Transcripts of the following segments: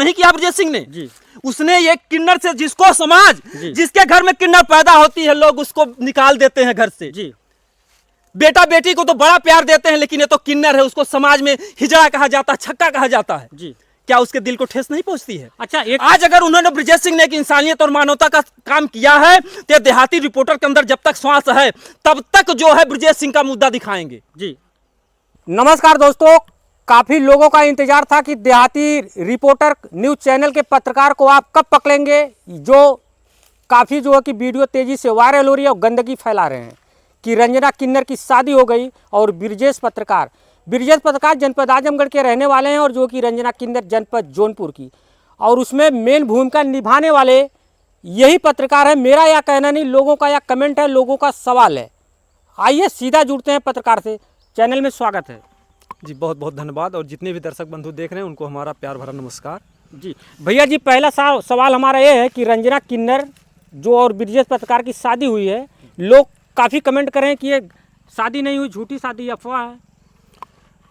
नहीं किया ब्रजेश सिंह ने जी। उसने ये किन्नर से, जिसको समाज, जिसके घर में किन्नर पैदा होती है, लोग उसको निकाल देते हैं घर से जी। बेटा बेटी को तो बड़ा प्यार देते हैं, लेकिन ये तो किन्नर है, उसको समाज में हिजड़ा कहा जाता है, छक्का कहा जाता है जी। क्या उसके दिल को ठेस नहीं पहुंचती है? अच्छा, आज अगर उन्होंने ब्रजेश सिंह ने एक इंसानियत और मानवता का काम किया है तो देहाती रिपोर्टर के अंदर जब तक श्वास है तब तक जो है ब्रजेश सिंह का मुद्दा दिखाएंगे। जी। नमस्कार दोस्तों, काफी लोगों का इंतजार था कि देहाती रिपोर्टर न्यूज चैनल के पत्रकार को आप कब पकड़ेंगे, जो काफी जो है कि वीडियो तेजी से वायरल हो रही है और गंदगी फैला रहे हैं कि रंजना किन्नर की शादी हो गई और ब्रजेश पत्रकार जनपद आजमगढ़ के रहने वाले हैं और जो कि रंजना किन्नर जनपद जौनपुर की, और उसमें मेन भूमिका निभाने वाले यही पत्रकार है। मेरा यह कहना नहीं, लोगों का यह कमेंट है, लोगों का सवाल है। आइए सीधा जुड़ते हैं पत्रकार से। चैनल में स्वागत है जी, बहुत बहुत धन्यवाद। और जितने भी दर्शक बंधु देख रहे हैं उनको हमारा प्यार भरा नमस्कार। जी भैया जी, पहला सवाल हमारा ये है कि रंजना किन्नर जो और ब्रजेश पत्रकार की शादी हुई है, लोग काफ़ी कमेंट कर रहे हैं कि ये शादी नहीं हुई, झूठी शादी, अफवाह है।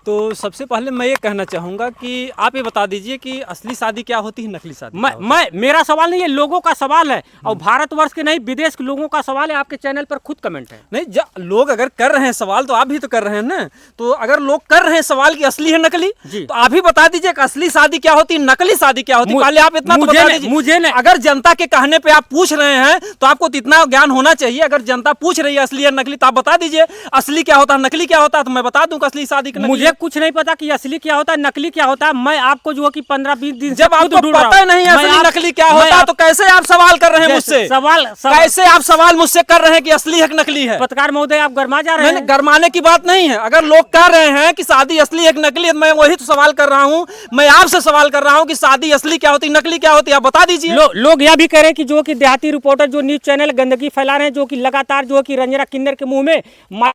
तो सबसे पहले मैं ये कहना चाहूँगा कि आप ये बता दीजिए कि असली शादी क्या होती है, नकली शादी क्या होती है? मेरा सवाल नहीं है, लोगों का सवाल है, और भारतवर्ष के नहीं विदेश के लोगों का सवाल है। आपके चैनल पर खुद कमेंट है। नहीं, लोग अगर कर रहे हैं सवाल तो आप भी तो कर रहे हैं ना। तो अगर लोग कर रहे हैं सवाल कि असली है नकली, तो आप ही बता दीजिए कि असली शादी क्या होती है, नकली शादी क्या होती है। पहले आप इतना तो बता दीजिए। मुझे नहीं, अगर जनता के कहने पे आप पूछ रहे हैं तो आपको तो इतना ज्ञान होना चाहिए। अगर जनता पूछ रही है असली है नकली, तो आप बता दीजिए असली क्या होता है, नकली क्या होता है, तो मैं बता दूंगा असली शादी। मुझे कुछ नहीं पता कि असली क्या होता है, नकली क्या होता है। मैं आपको जो है कि 15-20 दिन जब आपको पता ही नहीं है असली नकली क्या होता है, तो कैसे आप सवाल कर रहे हैं मुझसे? कैसे आप सवाल मुझसे कर रहे हैं कि असली है कि नकली है? पत्रकार महोदय, आप गरमा जा रहे हैं। गरमाने की बात नहीं है। अगर लोग कह रहे हैं कि शादी असली है कि नकली है, मैं वही तो सवाल कर रहा हूँ। मैं आपसे सवाल कर रहा हूँ कि शादी असली क्या होती है, नकली क्या होती है, आप बता दीजिए। लोग यह भी कह रहे हैं कि जो कि देहाती रिपोर्टर जो न्यूज चैनल गंदगी फैला रहे हैं, जो कि लगातार जो है कि रंजना किन्नर के मुंह में,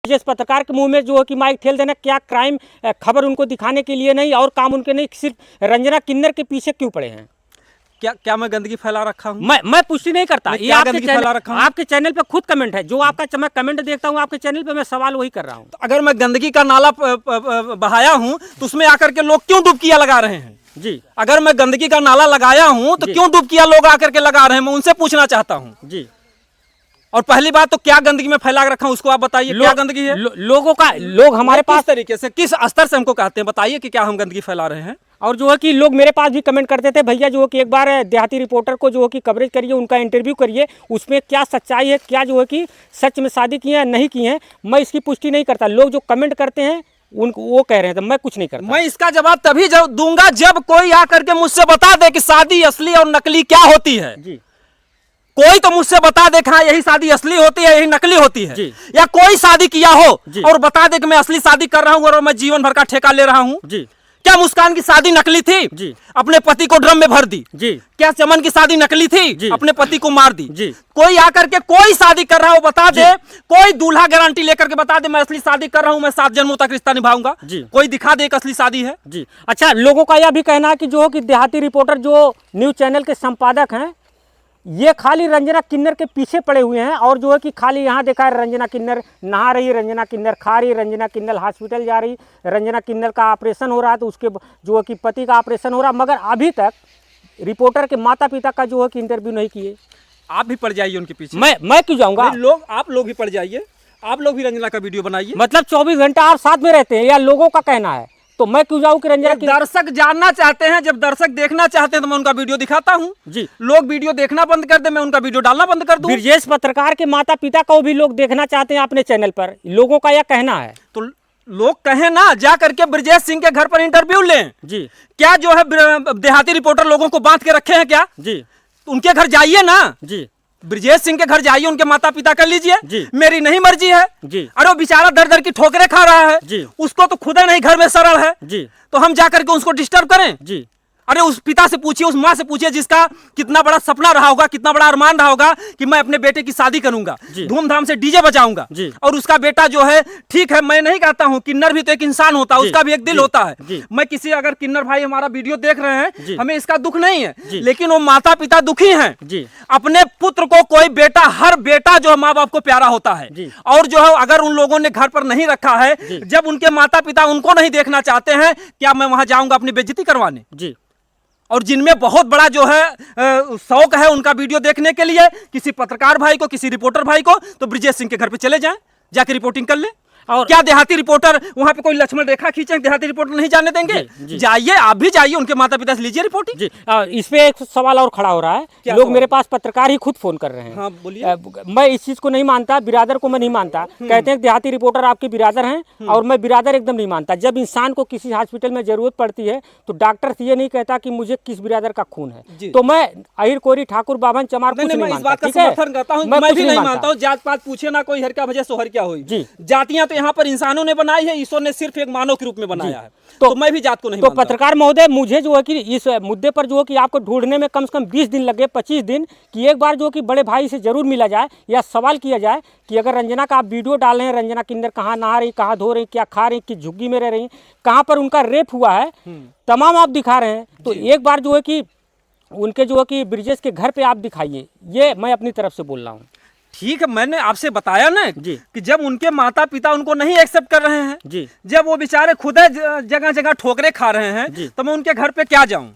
जिस पत्रकार के मुंह में जो है कि माइक ठेल देना, क्या क्राइम खबर उनको दिखाने के लिए नहीं और काम उनके नहीं, सिर्फ रंजना किन्नर के पीछे क्यों पड़े हैं? क्या मैं गंदगी फैला रखा हूँ? मैं पुष्टि नहीं करता। ये आपके चैनल पे खुद कमेंट है, जो आपका मैं कमेंट देखता हूँ आपके चैनल पे, मैं सवाल वही कर रहा हूँ। तो अगर मैं गंदगी का नाला बहाया हूँ तो उसमें आकर के लोग क्यों डुबकियां लगा रहे हैं? जी, अगर मैं गंदगी का नाला लगाया हूँ तो क्यों डुबकियां लोग आकर के लगा रहे हैं? मैं उनसे पूछना चाहता हूँ। जी। और पहली बात तो क्या गंदगी में फैला रखा हूं उसको आप बताइए। क्या गंदगी है? लोग हमारे पास तरीके से किस स्तर से हमको कहते हैं, बताइए कि क्या हम गंदगी फैला रहे हैं। और जो है कि लोग मेरे पास भी कमेंट करते थे, भैया जो है कि एक बार देहाती रिपोर्टर को जो है कि कवरेज करिए, उनका इंटरव्यू करिए, उसमें क्या सच्चाई है, क्या जो है कि सच में शादी की है नहीं की है। मैं इसकी पुष्टि नहीं करता। लोग जो कमेंट करते हैं उनको वो कह रहे हैं, तो मैं कुछ नहीं करता। मैं इसका जवाब तभी दूंगा जब कोई आकर के मुझसे बता दे कि शादी असली और नकली क्या होती है। जी। कोई तो मुझसे बता दे कि हाँ यही शादी असली होती है, यही नकली होती है। या कोई शादी किया हो और बता दे कि मैं असली शादी कर रहा हूं और मैं जीवन भर का ठेका ले रहा हूं। जी। क्या मुस्कान की शादी नकली थी? जी। अपने पति को ड्रम में भर दी। जी। क्या चमन की शादी नकली थी? जी। अपने पति को मार दी। जी। कोई आकर के कोई शादी कर रहा हो बता दे, कोई दूल्हा गारंटी लेकर के बता दे मैं असली शादी कर रहा हूं, मैं 7 जन्मों तक रिश्ता निभाऊंगा। कोई दिखा दे एक असली शादी है। जी। अच्छा, लोगों का यह भी कहना है कि जो कि देहाती रिपोर्टर जो न्यूज चैनल के संपादक हैं, ये खाली रंजना किन्नर के पीछे पड़े हुए हैं, और जो है कि खाली यहाँ देखा है रंजना किन्नर नहा रही, रंजना किन्नर खा रही, रंजना किन्नर हॉस्पिटल जा रही, रंजना किन्नर का ऑपरेशन हो रहा है तो उसके जो है कि पति का ऑपरेशन हो रहा, मगर अभी तक रिपोर्टर के माता पिता का जो है कि इंटरव्यू नहीं किए। आप भी पड़ जाइए उनके पीछे। मैं क्यों जाऊँगा? आप लोग भी पड़ जाइए, आप लोग भी रंजना का वीडियो बनाइए। मतलब 24 घंटा आप साथ में रहते हैं, या लोगों का कहना है, तो मैं क्यों जाऊं कि रंजना? दर्शक जानना चाहते हैं, जब दर्शक देखना चाहते हैं तो मैं उनका वीडियो दिखाता हूं। जी। लोग वीडियो देखना बंद कर दे, मैं उनका वीडियो डालना बंद कर दूं। ब्रजेश पत्रकार के माता पिता को भी लोग देखना चाहते हैं अपने चैनल पर, लोगों का यह कहना है। तो लोग कहें ना, जा करके ब्रजेश सिंह के घर पर इंटरव्यू लें। जी। क्या जो है देहाती रिपोर्टर लोगों को बांध के रखे हैं क्या? जी। उनके घर जाइए ना। जी। ब्रजेश सिंह के घर जाइए, उनके माता पिता कर लीजिए। मेरी नहीं मर्जी है। जी। अरे वो बेचारा दर दर की ठोकरें खा रहा है। जी। उसको तो खुदा नहीं घर में सरल है। जी। तो हम जाकर के उसको डिस्टर्ब करें? जी। अरे उस पिता से पूछिए, उस माँ से पूछिए जिसका कितना बड़ा सपना रहा होगा, कितना बड़ा अरमान रहा होगा कि मैं अपने बेटे की शादी करूंगा, धूमधाम से डीजे बजाऊंगा, और उसका बेटा जो है, ठीक है मैं नहीं कहता हूं, किन्नर भी तो एक इंसान होता है, उसका भी एक दिल होता है। मैं किसी, अगर किन्नर भाई हमारा वीडियो देख रहे हैं, हमें इसका दुख नहीं है, लेकिन वो माता पिता दुखी हैं। अपने पुत्र को कोई बेटा, हर बेटा जो है माँ बाप को प्यारा होता है, और जो है अगर उन लोगों ने घर पर नहीं रखा है, जब उनके माता पिता उनको नहीं देखना चाहते हैं, क्या मैं वहां जाऊंगा अपनी बेइज्जती करवाने? और जिनमें बहुत बड़ा जो है शौक है उनका वीडियो देखने के लिए, किसी पत्रकार भाई को, किसी रिपोर्टर भाई को, तो ब्रिजेश सिंह के घर पे चले जाएं, जाके रिपोर्टिंग कर ले। और क्या देहाती रिपोर्टर वहां पे कोई लक्ष्मण रेखा खींचे, देहाती रिपोर्टर नहीं जाने देंगे? जाइए, आप भी जाइए, उनके माता पिता से लीजिए रिपोर्टिंग। इस पे एक सवाल और खड़ा हो रहा है, लोग मेरे पास पत्रकार ही खुद फोन कर रहे हैं। हाँ, बोलिए। मैं इस चीज को नहीं मानता, बिरादर को मैं नहीं मानता। कहते हैं देहाती रिपोर्टर आपके बिरादर हैं, और मैं बिरादर एकदम नहीं मानता। जब इंसान को किसी हॉस्पिटल में जरूरत पड़ती है तो डॉक्टर ये नहीं कहता कि मुझे किस बिरादर का खून है। तो मैं अहिर कोरी ठाकुर बाभन चमार कुछ नहीं मानता, ठीक है? मैं भी नहीं मानता हूँ, जात पात पूछे ना कोई, हर क्या वजह सोहर क्या हुई। जातियां तो यहाँ पर इंसानों ने बनाई है, ईश्वर ने सिर्फ एक मानव के रूप में बनाया है। तो मैं भी जात को नहीं मानता। पत्रकार महोदय, मुझे जो है कि इस मुद्दे पर जो है कि आपको ढूंढने में कम से कम 20 दिन लगे, 25 दिन, कि एक बार जो कि बड़े भाई से जरूर मिला जाए, या सवाल किया जाए कि अगर रंजना का आप वीडियो डाल रहे हैं, रंजना किन्नर कहाँ नहा रही, कहाँ धो रही, क्या खा रही, किस झुग्गी में रह रही, कहाँ पर उनका रेप हुआ है, तमाम आप दिखा रहे हैं। तो एक बार जो है कि उनके जो है कि ब्रिजेश के घर पे आप दिखाइए, ये मैं अपनी तरफ से बोल रहा हूँ। ठीक है, मैंने आपसे बताया ना कि जब उनके माता पिता उनको नहीं एक्सेप्ट कर रहे हैं, जब वो बेचारे खुद जगह जगह ठोकरे खा रहे हैं, तो मैं उनके घर पे क्या जाऊं?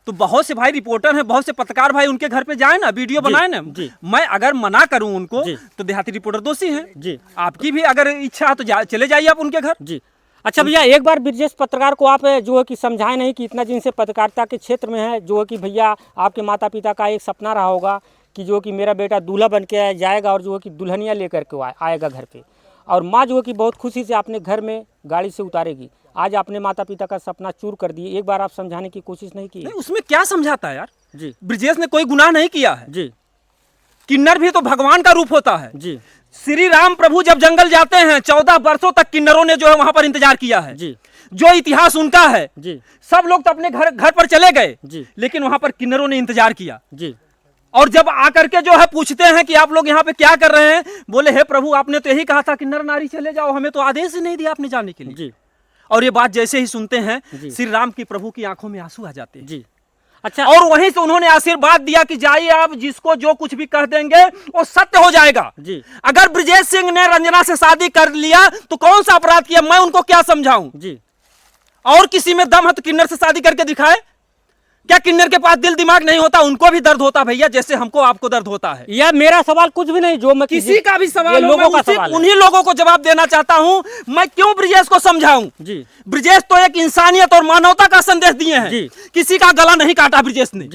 तो बहुत से भाई रिपोर्टर हैं, बहुत से पत्रकार भाई उनके घर पे जाए ना, वीडियो बनाए ना। मैं अगर मना करूं उनको तो देहाती रिपोर्टर दोषी हैं। आपकी भी अगर इच्छा है तो चले जाइए आप उनके घर। अच्छा भैया, एक बार ब्रिजेश पत्रकार को आप जो है कि समझाएं नहीं कि इतना दिन से पत्रकारिता के क्षेत्र में है, जो है कि भैया आपके माता पिता का एक सपना रहा होगा कि जो कि मेरा बेटा दूल्हा बन के जाएगा और जो है कि दुल्हनिया लेकर के आएगा घर पे, और माँ जो है कि बहुत खुशी से अपने घर में गाड़ी से उतारेगी। आज आपने माता पिता का सपना चूर कर दिए, एक बार आप समझाने की कोशिश नहीं की? नहीं, उसमें क्या समझाता है यार? ब्रिजेश ने कोई गुनाह नहीं किया है। किन्नर भी तो भगवान का रूप होता है। श्री राम प्रभु जब जंगल जाते हैं, 14 वर्षों तक किन्नरों ने जो है वहां पर इंतजार किया है। जो इतिहास उनका है, सब लोग तो अपने घर पर चले गए, लेकिन वहां पर किन्नरों ने इंतजार किया। और जब आकर के जो है पूछते हैं कि आप लोग यहाँ पे क्या कर रहे हैं, बोले हे प्रभु आपने तो यही कहा था कि नर नारी चले जाओ, हमें तो आदेश ही नहीं दिया आपने जाने के लिए। और ये बात जैसे ही सुनते हैं, श्री राम की प्रभु की आंखों में आंसू आ जाते हैं। अच्छा, और वहीं से उन्होंने आशीर्वाद दिया कि जाइए आप, जिसको जो कुछ भी कह देंगे वो सत्य हो जाएगा। अगर ब्रिजेश सिंह ने रंजना से शादी कर लिया तो कौन सा अपराध किया, मैं उनको क्या समझाऊं? और किसी में दम है तो किन्नर से शादी करके दिखाए। क्या किन्नर के पास दिल दिमाग नहीं होता? उनको भी दर्द होता भैया, जैसे हमको आपको दर्द होता है। यह मेरा सवाल कुछ भी नहीं, जो मैं किसी का भी सवाल लोगों का सवाल है। उन्हीं लोगों को जवाब देना चाहता हूं। मैं क्यों ब्रिजेश को समझाऊं? ब्रिजेश तो एक इंसानियत और मानवता का संदेश दिए हैं। किसी का गला नहीं काटा ब्रिजेश ने,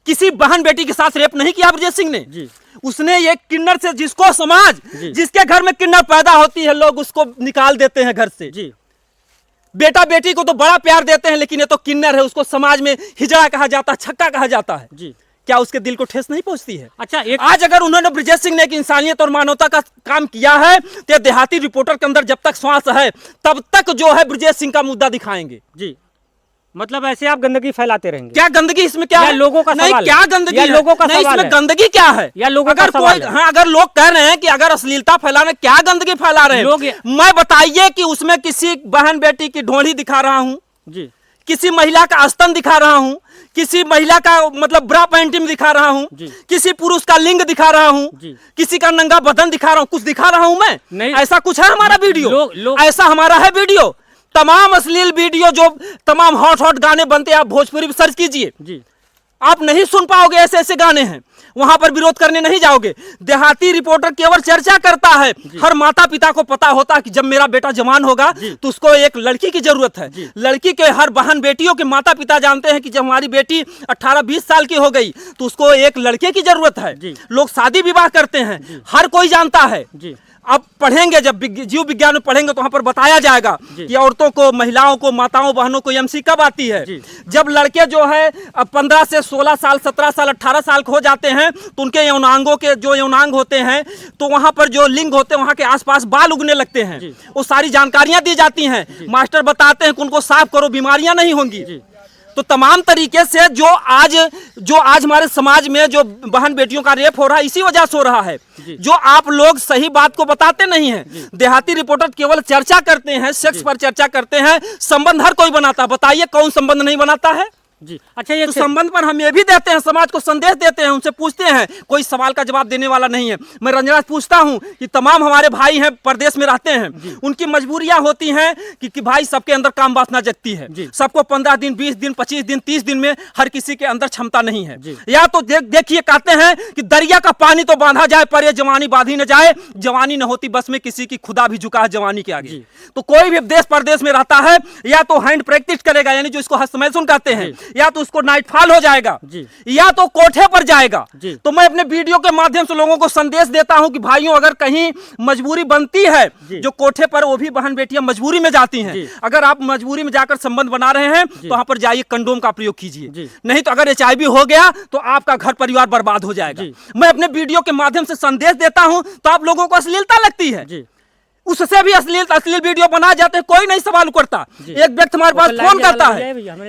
किसी बहन बेटी के साथ रेप नहीं किया ब्रिजेश सिंह ने। उसने एक किन्नर से, जिसको समाज, जिसके घर में किन्नर पैदा होती है, लोग उसको निकाल देते हैं घर से। बेटा बेटी को तो बड़ा प्यार देते हैं, लेकिन ये तो किन्नर है, उसको समाज में हिजड़ा कहा जाता है, छक्का कहा जाता है। क्या उसके दिल को ठेस नहीं पहुंचती है? अच्छा, आज अगर उन्होंने ब्रिजेश सिंह ने एक इंसानियत और मानवता का काम किया है, तो देहाती रिपोर्टर के अंदर जब तक श्वास है तब तक जो है ब्रिजेश सिंह का मुद्दा दिखाएंगे। मतलब ऐसे आप गंदगी फैलाते रहेंगे? क्या गंदगी इसमें क्या है? लोगों का नहीं, क्या गंदगी है? लोगों का नहीं, इसमें गंदगी क्या है? या लोगों अगर कोई, हाँ, अगर लोग कह रहे हैं कि अगर अश्लीलता फैलाने, क्या गंदगी फैला रहे हैं? मैं बताइए कि उसमें किसी बहन बेटी की ढोली दिखा रहा हूँ, किसी महिला का स्तन दिखा रहा हूँ, किसी महिला का मतलब ब्रा पैंटी में दिखा रहा हूँ, किसी पुरुष का लिंग दिखा रहा हूँ, किसी का नंगा बदन दिखा रहा हूँ, कुछ दिखा रहा हूँ मैं? नहीं। ऐसा कुछ है हमारा वीडियो? ऐसा हमारा है वीडियो? तमाम अश्लील वीडियो, जो तमाम हॉट हॉट गाने बनते हैं, आप भोजपुरी पर सर्च कीजिए, आप नहीं सुन पाओगे। ऐसे ऐसे गाने हैं, वहां पर विरोध करने नहीं जाओगे। देहाती रिपोर्टर केवल चर्चा करता है। हर माता पिता को पता होता है कि जब मेरा बेटा जवान होगा तो उसको एक लड़की की जरूरत है। लड़की के हर बहन बेटियों के माता पिता जानते हैं कि जब हमारी बेटी 18-20 साल की हो गई तो उसको एक लड़के की जरूरत है। लोग शादी विवाह करते हैं, हर कोई जानता है। आप पढ़ेंगे, जब जीव विज्ञान में पढ़ेंगे तो वहां पर बताया जाएगा कि औरतों को, महिलाओं को, माताओं बहनों को एमसी कब आती है। जब लड़के जो है 15 से 16 साल, 17 साल, 18 साल के हो जाते हैं तो उनके यौनांगों के जो यौनांग होते हैं, तो वहां पर जो लिंग होते हैं वहां के आसपास बाल उगने लगते हैं। वो सारी जानकारियां दी जाती हैं, मास्टर बताते हैं कि उनको साफ करो, बीमारियां नहीं होंगी। तो तमाम तरीके से जो आज हमारे समाज में जो बहन बेटियों का रेप हो रहा है इसी वजह से हो रहा है। जो आप लोग सही बात को बताते नहीं हैं। देहाती रिपोर्टर केवल चर्चा करते हैं, सेक्स पर चर्चा करते हैं, संबंध हर कोई बनाता है। बताइए कौन संबंध नहीं बनाता है जी। अच्छा, ये तो संबंध पर हम ये भी देते हैं, समाज को संदेश देते हैं, उनसे पूछते हैं, कोई सवाल का जवाब देने वाला नहीं है। मैं रंजना से पूछता हूं कि तमाम हमारे भाई हैं परदेश में रहते हैं, उनकी मजबूरियां होती हैं कि भाई सबके अंदर काम वासना जगती है, सबको 15 दिन 20 दिन 25 दिन 30 दिन में हर किसी के अंदर क्षमता नहीं है। या तो देखिए कहते हैं कि दरिया का पानी तो बांधा जाए पर ये जवानी बांधी न जाए, जवानी न होती बस में किसी की, खुदा भी झुका है जवानी के आगे। तो कोई भी देश परदेश में रहता है या तो हैंड प्रैक्टिस करेगा, यानी जो इसको हस्तमैथुन कहते हैं, या तो उसको नाइटफॉल हो जाएगा या तो कोठे पर जाएगा। तो मैं अपने वीडियो के माध्यम से लोगों को संदेश देता हूं कि भाइयों अगर कहीं मजबूरी बनती है, जो कोठे पर वो भी बहन बेटियां मजबूरी में जाती हैं, अगर आप मजबूरी में जाकर संबंध बना रहे हैं तो वहां पर जाइए, कंडोम का प्रयोग कीजिए, नहीं तो अगर HIV हो गया तो आपका घर परिवार बर्बाद हो जाएगा। मैं अपने वीडियो के माध्यम से संदेश देता हूं तो आप लोगों को अश्लीलता लगती है, उससे भी अश्लील वीडियो बना जाते हैं, कोई नहीं सवाल करता। एक व्यक्ति हमारे पास फोन करता है,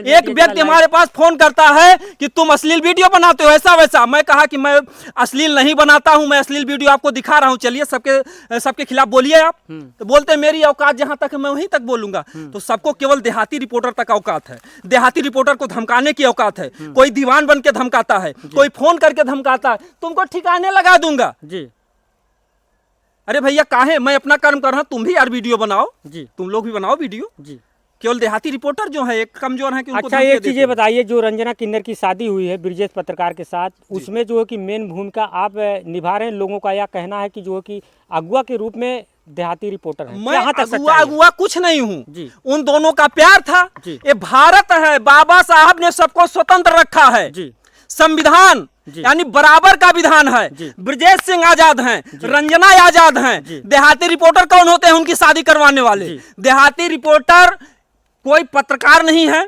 एक व्यक्ति हमारे पास फोन करता है कि तुम अश्लील वीडियो बनाते हो ऐसा वैसा। मैं कहा कि मैं अश्लील नहीं बनाता हूं, मैं अश्लील वीडियो आपको दिखा रहा हूं, चलिए सबके खिलाफ बोलिए आप। तो बोलते हैं मेरी औकात जहां तक है मैं वहीं तक बोलूंगा। तो सबको केवल देहाती रिपोर्टर तक औकात है, देहाती रिपोर्टर को धमकाने की औकात है। कोई दीवान बन के धमकाता है, कोई फोन करके धमकाता है, तुमको ठिकाने लगा दूंगा। अरे भैया काहे, मैं अपना कर्म कर रहा हूं, तुम भी यार वीडियो बनाओ, तुम लोग भी बनाओ वीडियो। केवल देहाती रिपोर्टर जो है एक कमजोर है कि उनको। अच्छा, एक चीज ये बताइए, जो रंजना किन्नर की शादी हुई है ब्रिजेश पत्रकार के साथ, उसमें जो है कि मेन भूमिका आप निभा रहे हैं। लोगों का यह कहना है कि जो है कि अगुआ के रूप में देहाती रिपोर्टर है। मैं अगुआ कुछ नहीं हूँ, उन दोनों का प्यार था। ये भारत है, बाबा साहब ने सबको स्वतंत्र रखा है, संविधान यानी बराबर का विधान है। ब्रजेश सिंह आजाद हैं, रंजना आजाद हैं। देहाती रिपोर्टर कौन होते हैं? उनकी शादी करवाने वाले। देहाती रिपोर्टर कोई पत्रकार नहीं है,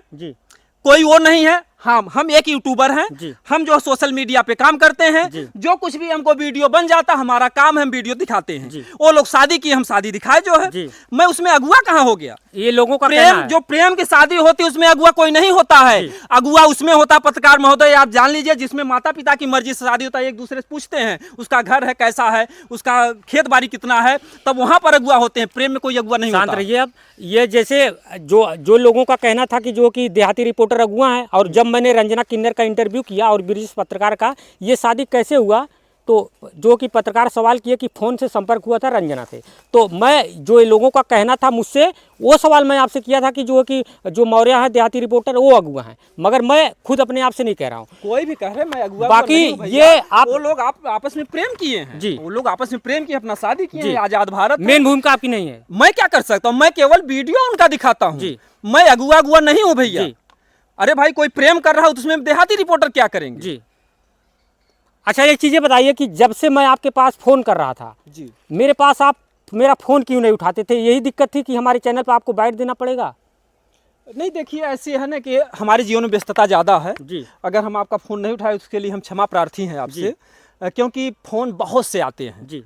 कोई वो नहीं है। हम एक यूट्यूबर हैं, हम जो सोशल मीडिया पे काम करते हैं, जो कुछ भी हमको वीडियो बन जाता हमारा काम है, हम वीडियो दिखाते हैं। वो लोग शादी की, हम शादी दिखाए जो है। मैं उसमें अगुआ कहाँ हो गया? ये लोगों का प्रेम, जो प्रेम की शादी होती है उसमें अगुआ कोई नहीं होता है। अगुआ उसमें होता पत्रकार महोदय, आप जान लीजिए, जिसमें माता पिता की मर्जी से शादी होता है, एक दूसरे से पूछते हैं उसका घर है कैसा है, उसका खेत बाड़ी कितना है, तब वहां पर अगुआ होते हैं। प्रेम में कोई अगुआ नहीं होता। रहिए अब, ये जैसे जो लोगों का कहना था कि जो कि देहाती रिपोर्टर अगुआ है, और जब मैंने रंजना किन्नर का इंटरव्यू किया और ब्रिजेश पत्रकार का, ये शादी कैसे हुआ, तो जो कि पत्रकार सवाल किए कि फ़ोन से संपर्क हुआ था रंजना से। तो मैं जो लोगों का कहना था मुझसे, वो सवाल मैं आपसे किया था कि जो मौर्य है देहाती रिपोर्टर वो अगुआ है, मगर मैं खुद अपने आप से नहीं कह रहा हूँ। कोई भी कह रहे मैं अगुआ, बाकी ये आप वो लोग आपस में प्रेम किए हैं जी, वो लोग आपस में प्रेम किए, अपना शादी किए हैं, आजाद भारत। मेन भूमिका आपकी नहीं है। मैं क्या कर सकता हूँ? मैं केवल वीडियो उनका दिखाता हूँ, मैं अगुआ नहीं हूँ भैया। अरे भाई कोई प्रेम कर रहा हो तो उसमें देहाती रिपोर्टर क्या करेंगे जी। अच्छा, एक चीज़ बताइए कि जब से मैं आपके पास फ़ोन कर रहा था जी, मेरे पास आप मेरा फ़ोन क्यों नहीं उठाते थे? यही दिक्कत थी कि हमारे चैनल पर आपको बाइट देना पड़ेगा? नहीं, देखिए ऐसी है ना कि हमारे जीवन में व्यस्तता ज़्यादा है जी। अगर हम आपका फ़ोन नहीं उठाए उसके लिए हम क्षमा प्रार्थी हैं आपसे, क्योंकि फ़ोन बहुत से आते हैं जी,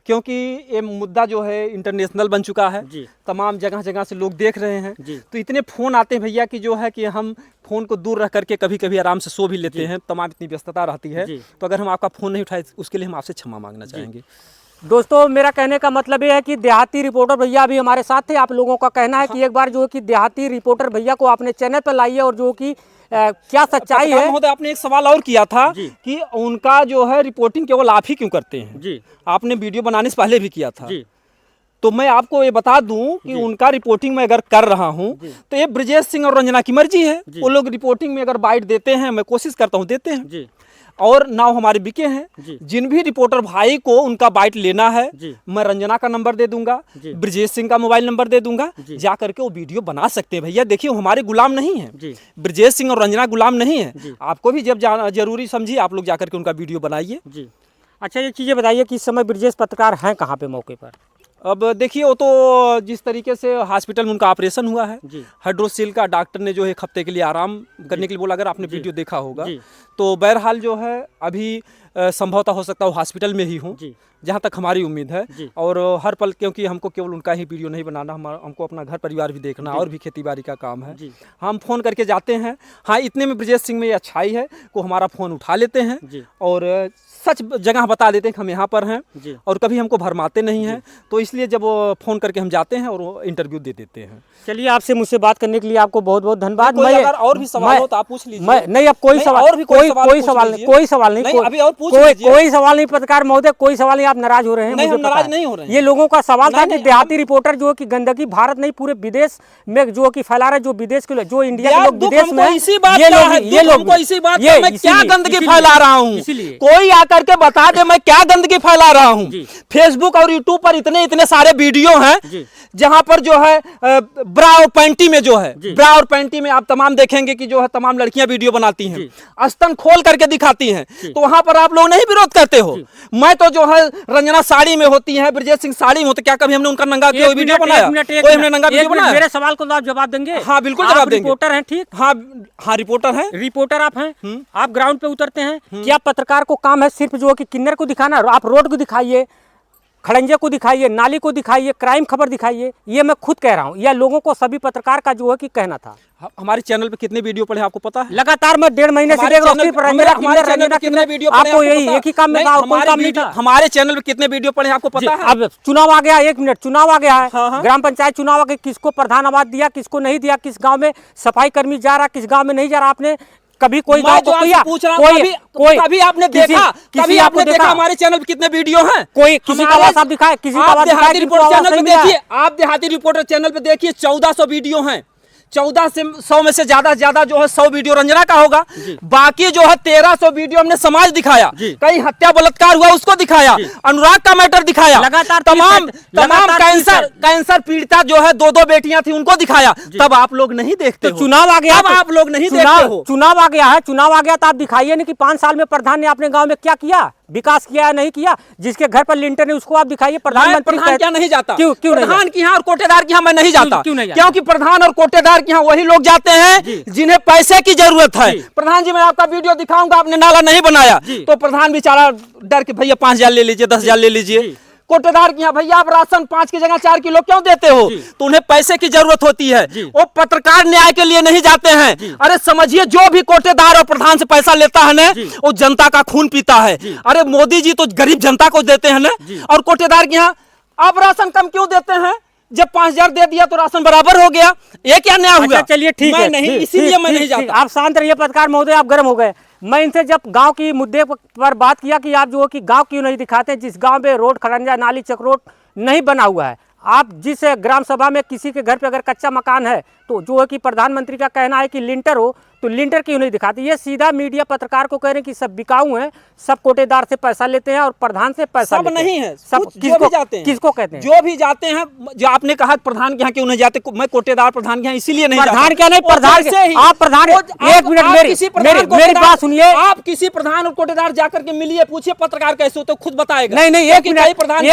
क्योंकि ये मुद्दा जो है इंटरनेशनल बन चुका है, तमाम जगह जगह से लोग देख रहे हैं। तो इतने फ़ोन आते हैं भैया कि जो है कि हम फ़ोन को दूर रख करके कभी कभी आराम से सो भी लेते हैं, तमाम इतनी व्यस्तता रहती है। तो अगर हम आपका फ़ोन नहीं उठाए उसके लिए हम आपसे क्षमा मांगना चाहेंगे। दोस्तों, मेरा कहने का मतलब ये है कि देहाती रिपोर्टर भैया अभी हमारे साथ थे। आप लोगों का कहना है कि एक बार जो है कि देहाती रिपोर्टर भैया को अपने चैनल पर लाइए, और जो कि क्या सच्चाई है। महोदय, आपने एक सवाल और किया था कि उनका जो है रिपोर्टिंग केवल आप ही क्यों करते हैं जी? आपने वीडियो बनाने से पहले भी किया था जी। तो मैं आपको ये बता दूं कि उनका रिपोर्टिंग मैं अगर कर रहा हूं तो ये ब्रजेश सिंह और रंजना की मर्जी है। वो लोग रिपोर्टिंग में अगर बाइट देते हैं, मैं कोशिश करता हूं देते हैं जी। और नाव हमारे बिके हैं। जिन भी रिपोर्टर भाई को उनका बाइट लेना है, मैं रंजना का नंबर दे दूंगा, ब्रजेश सिंह का मोबाइल नंबर दे दूंगा, जा करके वो वीडियो बना सकते हैं। भैया देखिए, हमारे गुलाम नहीं है, ब्रजेश सिंह और रंजना गुलाम नहीं है। आपको भी जब जरूरी समझिए आप लोग जाकर के उनका वीडियो बनाइए। अच्छा, ये चीज़ें बताइए कि इस समय ब्रजेश पत्रकार हैं कहाँ पे मौके पर? अब देखिए, वो तो जिस तरीके से हॉस्पिटल में उनका ऑपरेशन हुआ है, हाइड्रोसील का, डॉक्टर ने जो है एक हफ्ते के लिए आराम करने के लिए बोला। अगर आपने वीडियो देखा होगा तो बहरहाल जो है अभी संभवतः हो सकता है हॉस्पिटल में ही हूँ, जहाँ तक हमारी उम्मीद है। और हर पल, क्योंकि हमको केवल उनका ही वीडियो नहीं बनाना, हमको अपना घर परिवार भी देखना और भी खेती बाड़ी का काम है। हम फ़ोन करके जाते हैं। हाँ, इतने में ब्रजेश सिंह में ये अच्छाई है को हमारा फ़ोन उठा लेते हैं और सच जगह बता देते हैं कि हम यहाँ पर हैं और कभी हमको भरमाते नहीं हैं। तो इसलिए जब वो फ़ोन करके हम जाते हैं और वो इंटरव्यू दे देते हैं। चलिए, आपसे मुझसे बात करने के लिए आपको बहुत बहुत धन्यवाद। मैं अगर और भी सवाल हो तो आप पूछ लीजिए। नहीं, अब कोई सवाल, और भी कोई सवाल नहीं, कोई सवाल नहीं, अभी और पूछ कोई सवाल नहीं। पत्रकार महोदय, कोई सवाल नहीं। आप नाराज हो रहे हैं? नहीं, हम नाराज नहीं हो रहे हैं। ये लोगों का सवाल था कि देहाती रिपोर्टर जो कि गंदगी भारत नहीं पूरे विदेश में जो कि फैला रहे, जो विदेश के जो इंडिया के लोग विदेश में, ये लोग इसी बात का मैं क्या गंदगी फैला रहा हूँ, कोई आकर के बता दे मैं क्या गंदगी फैला रहा हूँ। फेसबुक और यूट्यूब पर इतने सारे वीडियो हैं जहाँ पर जो है ब्रा और पैंटी में जो है, ब्रा और पैंटी में आप तमाम देखेंगे कि जो है तमाम लड़कियां वीडियो बनाती हैं, स्तन खोल करके दिखाती हैं। तो वहां पर आप लोग नहीं विरोध करते हो? मैं तो जो है रंजना साड़ी में होती है, ब्रजेश सिंह साड़ी में होते, क्या कभी हमने उनका नंगा कोई वीडियो बनाया? कोई हमने नंगा वीडियो बनाया? मेरे सवाल को आप जवाब देंगे? हाँ, बिल्कुल जवाब देंगे। रिपोर्टर हैं, ठीक? हाँ, रिपोर्टर हैं। रिपोर्टर आप हैं, आप ग्राउंड पे उतरते हैं। क्या पत्रकार को काम है सिर्फ जो कि किन्नर को दिखाना? आप रोड को दिखाइए, खड़ंजे को दिखाइए, नाली को दिखाइए, क्राइम खबर दिखाइए। ये मैं खुद कह रहा हूँ, या लोगों को सभी पत्रकार का जो है कि कहना था। हमारे चैनल पे कितने वीडियो पड़े आपको पता है? लगातार मैं 1.5 महीने से देख रहा हूँ। कितने वीडियो आपको यही एक ही काम में कोई काम नहीं था? हमारे चैनल पे कितने वीडियो पड़े आपको पता है? अब चुनाव आ गया, 1 मिनट, चुनाव आ गया है। ग्राम पंचायत चुनाव आ गया, किसको प्रधान आवास दिया, किसको नहीं दिया, किस गाँव में सफाई कर्मी जा रहा, किस गाँव में नहीं जा रहा। आपने कभी कोई गाँव को कभी आपने देखा हमारे चैनल पे कितने वीडियो हैं? कोई किसी का आवाज आप दिखाए, किसी का आवाज दिखाए, चैनल पे देखिए, आप देहाती रिपोर्टर चैनल पे देखिए 1400 वीडियो हैं। 1400 में से ज्यादा जो है 100 वीडियो रंजना का होगा। बाकी जो है 1300 वीडियो हमने समाज दिखाया, कहीं हत्या बलात्कार हुआ उसको दिखाया, अनुराग का मैटर दिखाया, लगातार तमाम कैंसर पीड़िता जो है 2 बेटियां थी उनको दिखाया। तब आप लोग नहीं देखते? चुनाव आ गया, आप लोग नहीं देखते हो? चुनाव आ गया है, चुनाव आ गया तो आप दिखाइए नहीं कि 5 साल में प्रधान ने अपने गाँव में क्या किया, विकास किया है नहीं किया। जिसके घर पर लिंटर है उसको आप दिखाइए। प्रधानमंत्री क्या नहीं जाता? क्यों प्रधान की यहाँ और कोटेदार की यहाँ मैं नहीं जाता? क्योंकि प्रधान और कोटेदार की यहाँ वही लोग जाते हैं जिन्हें पैसे की जरूरत है। प्रधान जी, मैं आपका वीडियो दिखाऊंगा, आपने नाला नहीं बनाया तो प्रधान बेचारा डर के भैया 5000 ले लीजिए, 10,000 ले लीजिए। कोटेदार की यहाँ भैया आप राशन 5 की जगह 4 किलो क्यों देते हो? तो उन्हें पैसे की जरूरत होती है, वो पत्रकार न्याय के लिए नहीं जाते हैं। अरे समझिए, जो भी कोटेदार और प्रधान से पैसा लेता है ना, वो जनता का खून पीता है। अरे मोदी जी तो गरीब जनता को देते हैं ना, और कोटेदार की यहाँ आप राशन कम क्यों देते हैं? जब 5000 दे दिया तो राशन बराबर हो गया, ये क्या नया हुआ? चलिए ठीक है, नहीं, इसीलिए मैं नहीं जाता। आप शांत रहिए पत्रकार महोदय, आप गर्म हो गए। मैं इनसे जब गांव की मुद्दे पर बात किया कि आप जो कि गांव क्यों नहीं दिखाते, जिस गांव में रोड, खड़ंजा, नाली, चक्रोट नहीं बना हुआ है, आप जिस ग्राम सभा में किसी के घर पे अगर कच्चा मकान है तो जो है कि प्रधानमंत्री का कहना है कि लिंटर हो, तो लिंटर क्यों नहीं दिखाते? ये सीधा मीडिया पत्रकार को कह रहे हैं कि सब बिकाऊ हैं, सब कोटेदार से पैसा लेते हैं और प्रधान से पैसा सब नहीं है, सब किसको कहते हैं? जो भी जाते हैं, जो आपने कहा प्रधान के यहाँ क्यों नहीं जाते, मैं कोटेदार प्रधान के यहाँ इसीलिए नहीं जाता। प्रधान क्या नहीं, प्रधान से आप प्रधान, एक मिनट मेरी बात सुनिए। आप किसी प्रधान और कोटेदार जाकर के मिलिए, पूछिए पत्रकार कैसे होते, खुद बताएगा। नहीं, एक मिनट प्रधान,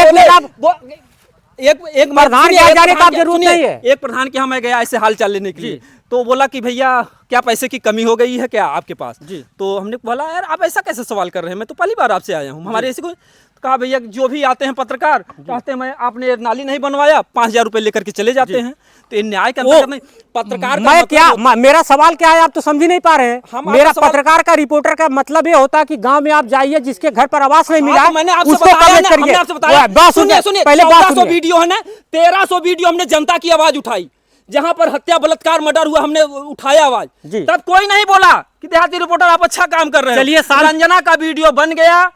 एक प्रधान के जाने का जरूरत नहीं है। एक प्रधान के यहाँ मैं गया ऐसे हाल चाल लेने के लिए, तो बोला कि भैया क्या पैसे की कमी हो गई है क्या आपके पास? तो हमने बोला यार आप ऐसा कैसे सवाल कर रहे हैं, मैं तो पहली बार आपसे आया हूँ, हमारे ऐसे कोई। कहा भैया जो भी आते हैं पत्रकार कहते हैं मैं आपने नाली नहीं बनवाया, 5000 रुपए लेकर के चले जाते हैं। तो ये न्याय का अंतर्गत नहीं। पत्रकार मैं क्या, मेरा सवाल क्या है आप तो समझ ही नहीं पा रहे हैं। मेरा पत्रकार का, रिपोर्टर का मतलब ये होता है कि गांव में आप जाइए, जिसके घर पर आवास नहीं मिला मैंने आपसे बताया। सुनिए, पहले 1400 वीडियो है ना, 1300 वीडियो हमने जनता की आवाज उठाई, जहां पर हत्या बलात्कार मर्डर हुआ हमने उठाया आवाज, तब कोई नहीं बोला कि देहाती रिपोर्टर आप अच्छा काम कर रहे हैं। चलिए, रंजना का वीडियो बन गया,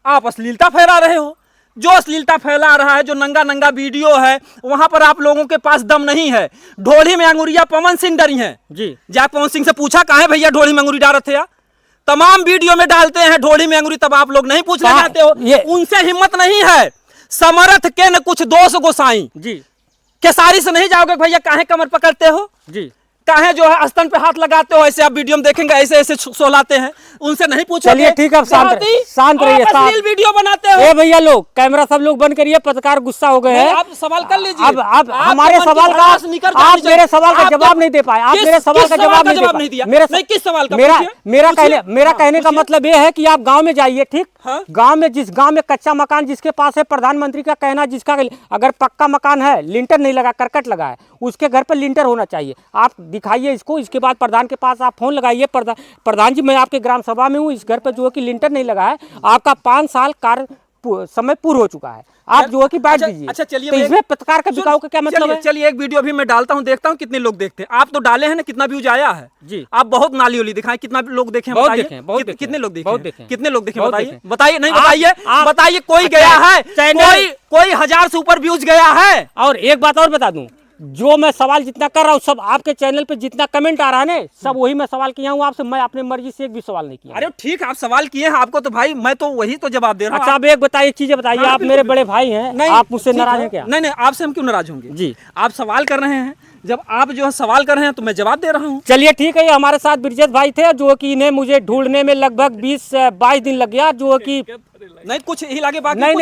आप अश्लीलता फैला रहे हो। जो अश्लीलता फैला रहा है, जो नंगा वीडियो है, वहां पर आप लोगों के पास दम नहीं है। ढोली में अंगुरिया पवन सिंह डरी हैं जी। जा पवन सिंह से पूछा कहाँ है भैया ढोली में अंगुरी डाल रहे थे? तमाम वीडियो में डालते हैं ढोली में अंगुरी, तब आप लोग नहीं पूछना चाहते हो। उनसे हिम्मत नहीं है। समर्थ के न कुछ दोष गोसाई जी, केसारी से नहीं जाओगे भैया, काहे कमर पकड़ते हो जी? काहे जो है स्तन पे हाथ लगाते हो, ऐसे आप वीडियो में देखेंगे ऐसे ऐसे सोलाते हैं, उनसे नहीं पूछोगे? चलिए ठीक है, शांत रहिए। अश्लील वीडियो बनाते हो। ए भैया लोग कैमरा सब लोग बंद करिए, पत्रकार गुस्सा हो गए हैं। आप सवाल कर लीजिए। अब हमारे सवाल का आप मेरे सवाल का जवाब नहीं दे पाए। आप मेरे सवाल का जवाब नहीं दिया। किस सवाल का? मेरा कहने का मतलब ये है कि आप गांव में जाइए, ठीक, गांव में जिस गांव में कच्चा मकान जिसके पास है, प्रधानमंत्री का कहना जिसका अगर पक्का मकान है, लिंटर नहीं लगा, करकट लगा है, उसके घर पर लिंटर होना चाहिए। आप दिखाइए इसको, इसके बाद प्रधान के पास आप फोन लगाइए, प्रधान जी मैं आपके ग्राम सभा में हूँ, इस घर पर जो है कि लिंटर नहीं लगा है, आपका 5 साल कार्य समय पूर्ण हो चुका है, आप जो है कि बैठ दीजिए। अच्छा चलिए, तो इसमें पत्रकार का बिकाऊ का क्या मतलब है? चलिए एक वीडियो भी मैं डालता हूं, देखता हूं कितने लोग देखते हैं। आप तो डाले हैं ना, कितना व्यूज आया है जी? आप बहुत नाली उली दिखाएं, कितना लोग देखे? बहुत देखे, कितने लोग देखे? बहुत देखे, कितने लोग देखे? बहुत बताइए देखे। बताइए, नहीं बताइए, बताइए कोई गया है? कोई 1000 से ऊपर व्यूज गया है? और एक बात और बता दूं, जो मैं सवाल जितना कर रहा हूँ सब आपके चैनल पे जितना कमेंट आ रहा है ना, सब वही मैं सवाल किया हूँ आपसे। मैं अपने मर्जी से एक भी सवाल नहीं किया। अरे ठीक, आप सवाल किए हैं, आपको तो भाई मैं तो वही तो जवाब दे रहा हूँ। अच्छा, आप एक बताइए, चीजें बताइए। आप मेरे बड़े भाई हैं, आप मुझसे नाराज हैं क्या? नहीं नहीं, आपसे हम क्यों नाराज होंगे जी? आप सवाल कर रहे हैं, जब आप जो है सवाल कर रहे हैं तो मैं जवाब दे रहा हूँ। चलिए ठीक है, ये हमारे साथ ब्रिजेश भाई थे, जो कि इन्हें मुझे ढूंढने में लगभग 20-22 दिन लग गया, जो कि नहीं कुछ ही लागे बाकी नहीं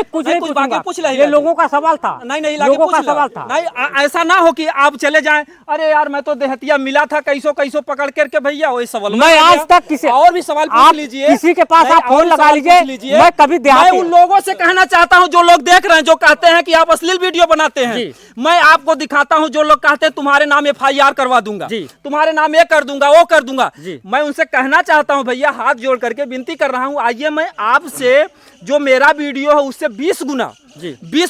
कुछ नहीं बाकी पूछ ले। ये लोगों का सवाल था। नहीं लोगों का सवाल था। नहीं ऐसा ना हो कि आप चले जाएं, अरे यार मैं तो देहतिया मिला था कैसो पकड़ करके भैया वही सवाल। मैं आज तक किसी और भी सवाल पूछ लीजिए, किसी के पास आप फोन लगा लीजिए। मैं कभी मैं उन लोगों से कहना चाहता हूं जो लोग देख रहे हैं, जो कहते हैं कि आप अश्लील वीडियो बनाते हैं, मैं आपको दिखाता हूं जो लोग कहते हैं तुम्हारे नाम FIR करवा दूंगा, तुम्हारे नाम ये कर दूंगा वो कर दूंगा। मैं उनसे कहना चाहता हूं भैया, हाथ जोड़ करके विनती कर रहा हूं, आइए मैं आपसे जो मेरा वीडियो है उससे 20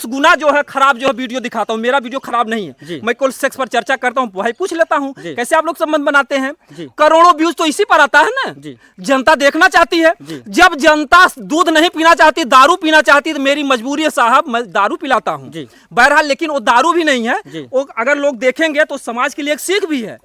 गुना जो है खराब जो है वीडियो दिखाता हूँ। मेरा वीडियो खराब नहीं है, मैं कुल सेक्स पर चर्चा करता हूँ, भाई पूछ लेता हूँ कैसे आप लोग संबंध बनाते हैं। करोड़ों व्यूज तो इसी पर आता है ना, जनता देखना चाहती है। जब जनता दूध नहीं पीना चाहती, दारू पीना चाहती, तो मेरी मजबूरी है साहब, मैं दारू पिलाता हूँ बहरहाल, लेकिन वो दारू भी नहीं है, वो अगर लोग देखेंगे तो समाज के लिए एक सीख भी है।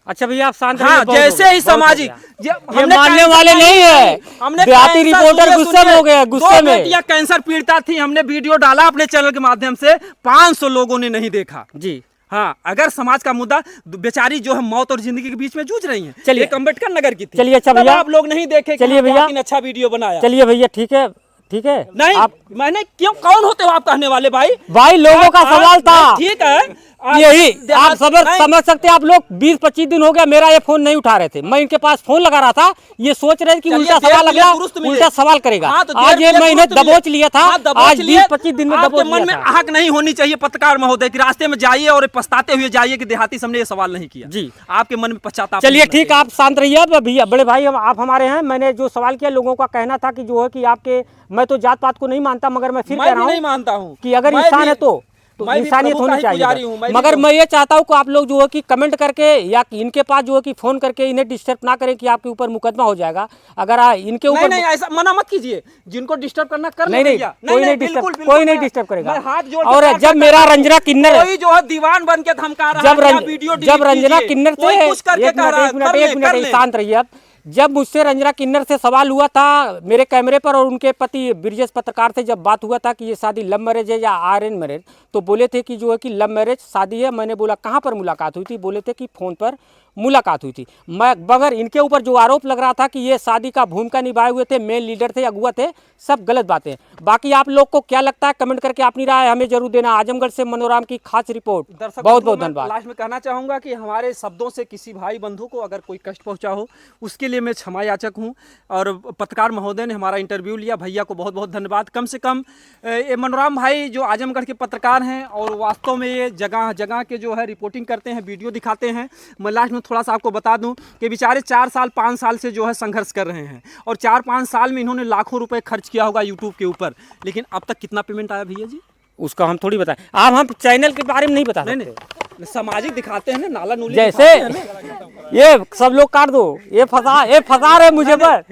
अच्छा भैया आप शांत हाँ, जैसे ही सामाजिक ये मानने वाले नहीं है, हमने देहाती रिपोर्टर गुस्से में हो गया, गुस्से में। या कैंसर पीड़िता थी, हमने वीडियो डाला अपने चैनल के माध्यम से, 500 लोगों ने नहीं देखा जी। हाँ, अगर समाज का मुद्दा, बेचारी जो है मौत और जिंदगी के बीच में जूझ रही है, चलिए अम्बेडकर नगर की थी। चलिए अच्छा भैया, आप लोग नहीं देखे, चलिए भैया अच्छा वीडियो बनाया। चलिए भैया ठीक है नहीं आप मैंने क्यों, कौन होते हो आप कहने वाले? भाई लोगों का सवाल था, ठीक है यही आप समझ सकते हैं। आप लोग 20-25 दिन हो गया मेरा ये फोन नहीं उठा रहे थे, मैं इनके पास फोन लगा रहा था, ये सोच रहे थे कि उल्टा सवाल लगा, उल्टा सवाल करेगा। आज ये मैं इन्हें दबोच लिया था, आज 20-25 दिन में दबोच लिया था। मन में आहक नहीं होनी चाहिए पत्रकार महोदय कि रास्ते में जाइए और पछताते हुए जाइए कि देहाती हमने ये सवाल नहीं किया जी, आपके मन में पश्चाताप। चलिए ठीक, आप शांत रहिए। भैया बड़े भाई आप हमारे हैं, मैंने जो सवाल किया, लोगों का कहना था कि जो है कि आपके, मैं तो जात पात को नहीं मानता, मगर मैं फिर कह रहा हूँ नहीं मानता हूँ कि अगर इंसान है तो इंसानियत होनी चाहिए। मगर मैं ये चाहता हूँ कि आप लोग जो है कि कमेंट करके या इनके पास जो है कि फोन करके इन्हें डिस्टर्ब ना करें कि आपके ऊपर मुकदमा हो जाएगा। अगर इनके ऊपर नहीं ऐसा मना मत कीजिए, जिनको डिस्टर्ब करना कर नहीं, कोई नहीं डिस्टर्ब करेगा। और जब मेरा रंजना किन्नर जो है दीवान बन के धमका रहा है, जब रंजना किन्नर से, शांत रहिए आप, जब मुझसे रंजना किन्नर से सवाल हुआ था मेरे कैमरे पर, और उनके पति ब्रिजेश पत्रकार से जब बात हुआ था कि ये शादी लव मैरिज है या अरेंज मैरिज, तो बोले थे कि जो है कि लव मैरिज शादी है। मैंने बोला कहाँ पर मुलाकात हुई थी? बोले थे कि फ़ोन पर मुलाकात हुई थी। मगर इनके ऊपर जो आरोप लग रहा था कि ये शादी का भूमिका निभाए हुए थे, मेन लीडर थे, अगुआ थे, सब गलत बातें। बाकी आप लोग को क्या लगता है कमेंट करके अपनी राय हमें जरूर देना। आजमगढ़ से मनोराम की खास रिपोर्ट। बहुत बहुत धन्यवाद। लास्ट में कहना चाहूंगा कि हमारे शब्दों से किसी भाई बंधु को अगर कोई कष्ट पहुंचा हो, उसके लिए मैं क्षमा याचक हूं। और पत्रकार महोदय ने हमारा इंटरव्यू लिया, भैया को बहुत बहुत धन्यवाद। कम से कम ये मनोराम भाई जो आजमगढ़ के पत्रकार हैं और वास्तव में ये जगह जगह के जो है रिपोर्टिंग करते हैं, वीडियो दिखाते हैं। मैं लास्ट में थोड़ा सा आपको बता दूं कि बेचारे 4 साल 5 साल से जो है संघर्ष कर रहे हैं, और 4-5 साल में इन्होंने लाखों रुपए खर्च किया होगा यूट्यूब के ऊपर, लेकिन अब तक कितना पेमेंट आया भैया जी? उसका हम थोड़ी बताएं, आप हम चैनल के बारे में नहीं बता सकते। सामाजिक दिखाते हैं ना, नाला नूली जैसे ये सब लोग काट दो, ये फंसा रहे मुझे पर।